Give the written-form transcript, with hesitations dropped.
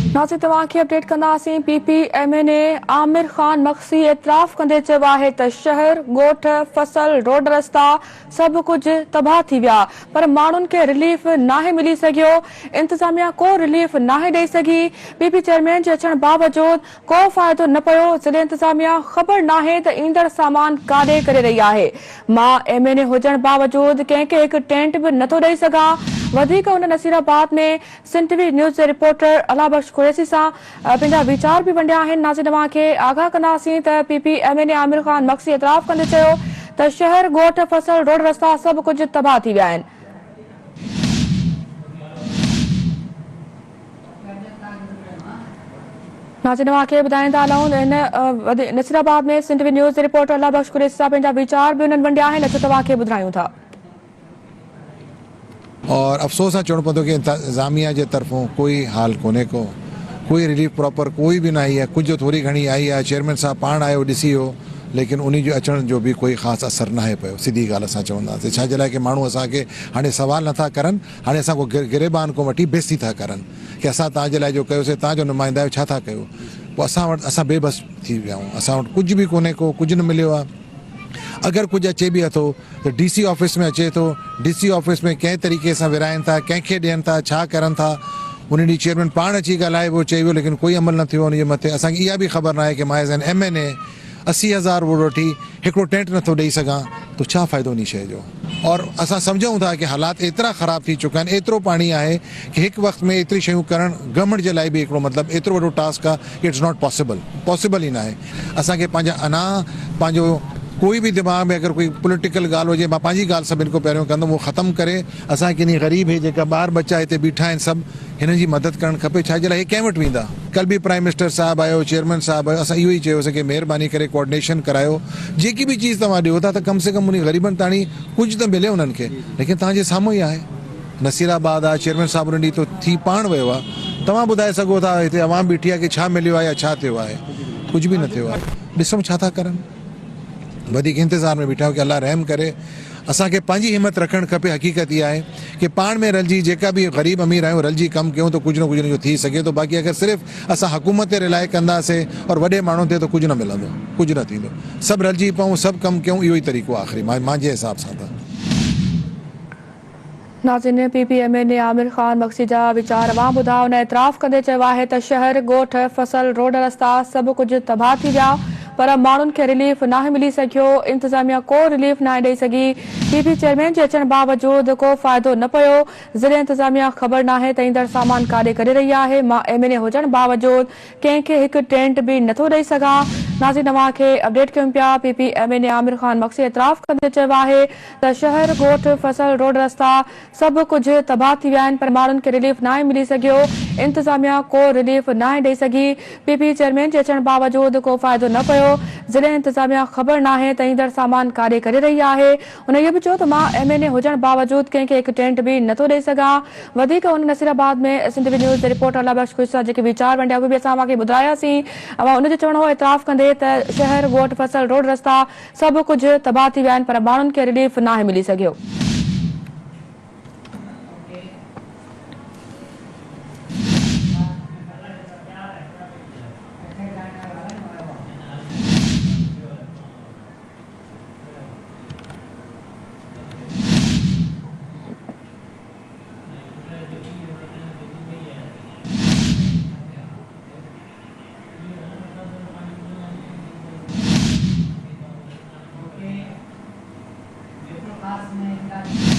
नाज़रीन तव्हांखे अपडेट कंदासीं। PPMA आमिर खान मक्सी एतराफ़ कंदे चयो आहे त शहर ॻोठ फसल रोड रस्ता सभु कुझु तबाह थी विया, पर माण्हुनि खे रिलीफ नाहे मिली सघियो। इंतज़ामिया को रिलीफ नाहे ॾेई सघी। PP चेयरमैन जे अचण बावजूद को फ़ाइदो न पियो। ज़िले इंतज़ामिया ख़बर नाहे त ईंदड़ सामान काॾे करे रही आहे। मां MNA हुजण बावजूद कंहिंखे हिकु टेंट बि नथो ॾेई सघां। वधीक उन नसीराबाद में सिंध टीवी न्यूज़ जे रिपोर्टर अलाबख्श कुरैशी सां पंहिंजा वीचार बि वंडिया आहिनि। नाज़रीन तव्हांखे आगाह कंदासीं त PPMA आमिर खान मक्सी एतराफ़ कंदे चयो त शहर ॻोठ फसल रोड रस्ता सभु कुझु तबाह थी विया आहिनि। नाज़रीन तव्हांखे ॿुधाईंदा हलूं हिन नसीराबाद में सिंध टीवी न्यूज़ जे रिपोर्टर अलाबख्श कुरैशी सां पंहिंजा वीचार बि उन्हनि वंडिया आहिनि। अचो तव्हांखे ॿुधायूं था। और अफ़सोस आहे चवणो पवंदो कि इंतज़ामिया जे तरफ़ों कोई हाल कोन्हे को, कोई रिलीफ प्रॉपर कोई भी न आई है। कुछ थोड़ी घणी आई है, चेयरमैन साहब पाण आयो ॾिसी हो, लेकिन उन्हीं जो अचण जो भी कोई ख़ासि असर न आहे पियो। सिधी ॻाल्हि असां चवंदासीं छा जे लाइ कि माण्हू असांखे हाणे सवाल नथा करनि, हाणे असां को गिरेबान को वठी बेइज़ती था करनि कि असां तव्हांजे लाइ जो कयोसीं, तव्हांजो नुमाइंदा आहियो, छा था कयो। पोइ असां बेबस थी विया आहियूं। असां वटि कुझु बि कोन्हे को, कुझु न मिलियो आहे। अगर कुछ अचे भी थो तो DC ऑफिस में अचे तो, DC ऑफिस में कंहिं तरीक़े से विराइन था, कंहिंखे ॾियनि था, छा करनि था। उन ॾींहुं चेयरमैन पाण अची ॻाल्हाए पियो, चई वियो, लेकिन कोई अमल न थियो उनजे मथे। असांखे इहा बि ख़बर न आहे कि मां एज़ एन MNA 80,000 वोट वठी हिकिड़ो टेंट नथो ॾेई सघां, तो छा फ़ाइदो उन शइ जो। और असां सम्झूं था कि हालात एतिरा ख़राब थी चुका आहिनि, एतिरो पाणी आहे कि हिकु वक़्त में एतिरी शयूं करणु गवर्नमेंट जे लाइ बि हिकिड़ो मतिलबु एतिरो वॾो टास्क आहे, इट्स नॉट पॉसिबल ई न आहे। असांखे पंहिंजो कोई भी दिमाग में अगर कोई पॉलिटिकल ॻाल्हि हुजे, मां पंहिंजी ॻाल्हि सभिनि खां पहिरियों कंदुमि, वो ख़त्म करे असांखे इन ग़रीब हे जेका ॿार बच्चा हिते बीठा आहिनि सभु, हिननि जी मदद करणु खपे। छा जे लाइ हे कंहिं वटि वेंदा। कल भी प्राइम मिनिस्टर साहब आयो, चेयरमैन साहब आयो, असां इहो ई चयोसीं कि महिरबानी करे कोऑर्डिनेशन करायो। जेकी भी चीज़ तव्हां ॾियो था त कम से कम उन ग़रीबनि ताणी कुझु त मिले उन्हनि खे, लेकिन तव्हांजे साम्हूं ई आहे। नसीराबाद आहे, चेयरमैन साहब उन ॾींहुं तो थी पाण वियो आहे। तव्हां ॿुधाए सघो था हिते आवाम बीठी आहे कि छा मिलियो आहे या छा थियो आहे। कुझु बि न थियो आहे। ॾिसूं छा था करनि। वधीक इंतज़ार में बीठा कि अल्लाह रहम करे। असांखे पंहिंजी हिम्मत रखणु खपे। हक़ीक़त इहा आहे कि पाण में रलिजी जेका भी ग़रीब अमीर आहियूं रलिजी कमु कयूं तो कुझु न कुझु जो थी सघे थो। बाक़ी अगर सिर्फ़ु असां हुकूमत ते रिलाए कंदासीं और वॾे माण्हुनि ते, तो कुझु न मिलंदो, कुझु न थींदो। सभु रलिजी पऊं, सभु कमु कयूं, इहो ई तरीक़ो आख़िरी मुंहिंजे हिसाब सां त। नाज़रीन PPMA आमिर खान मक्सी जा वीचार अवां ॿुधा। उन एतराफ़ कंदे चयो आहे त शहर ॻोठ फसल रोड रस्ता सभु कुझु तबाह थी विया, पर माण्हुनि खे रिलीफ नाहे मिली सघियो। इंतज़ामिया को रिलीफ नाहे ॾेई सघी। PP चेयरमैन जे अचण बावजूद को फ़ाइदो न पियो। ज़िले इंतज़ामिया ख़बर नाहे त ईंदड़ सामान काॾे करे रही आहे। मां MNA हुजण बावजूद कंहिंखे हिकु टेंट बि नथो ॾेई सघां। नाज़रीन तव्हांखे अपडेट कयूं पिया। PPMA आमिर खान मक्सी एतराफ़ कंदे चयो आहे त शहर ॻोठ फसल रोड रस्ता सभु कुझु तबाह थी विया आहिनि, पर माण्हुनि खे रिलीफ नाहे मिली सघियो। इंतज़ामिया को रिलीफ नाहे ॾेई सघी। PP चेयरमैन जे अचण बावजूद को फ़ाइदो न पियो। ज़िले इंतज़ामिया ख़बर नाहे त ईंदड़ सामान काॾे करे रही आहे। उन इहो बि चयो त मां MNA हुजण बावजूद कंहिंखे हिकु टेंट बि नथो ॾेई सघां। वधीक उन नसीराबाद में सिंध टीवी न्यूज़ जे रिपोर्टर अलाबख्श कुरैशी सां जेके वीचार वंडिया उहे बि असां तव्हांखे ॿुधायासीं। उनजो चवणो हो एतराफ़ कंदे त शहर ॻोठ फसल रोड रस्ता सभु कुझु तबाह थी विया आहिनि, पर माण्हुनि खे रिलीफ नाहे मिली सघियो। class में